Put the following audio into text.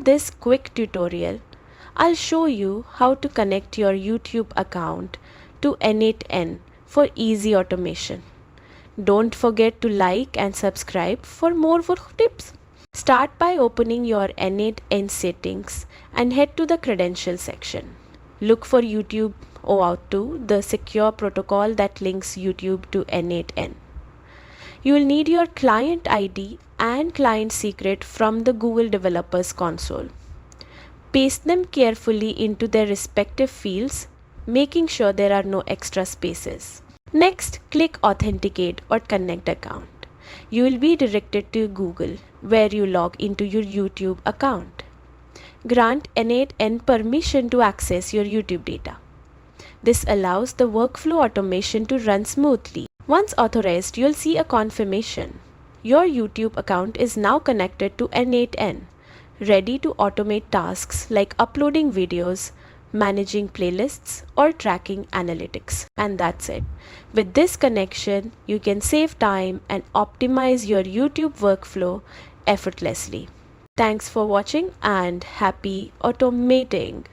this quick tutorial, I'll show you how to connect your YouTube account to N8N for easy automation. Don't forget to like and subscribe for more tips. Start by opening your N8N settings and head to the credential section. Look for YouTube OAuth2, the secure protocol that links YouTube to N8N. You will need your client ID and client secret from the Google Developers Console. Paste them carefully into their respective fields, making sure there are no extra spaces. Next, click Authenticate or Connect Account. You will be directed to Google, where you log into your YouTube account. Grant N8N permission to access your YouTube data. This allows the workflow automation to run smoothly. Once authorized, you'll see a confirmation. Your YouTube account is now connected to N8N, ready to automate tasks like uploading videos, managing playlists, or tracking analytics. And that's it. With this connection, you can save time and optimize your YouTube workflow effortlessly. Thanks for watching and happy automating!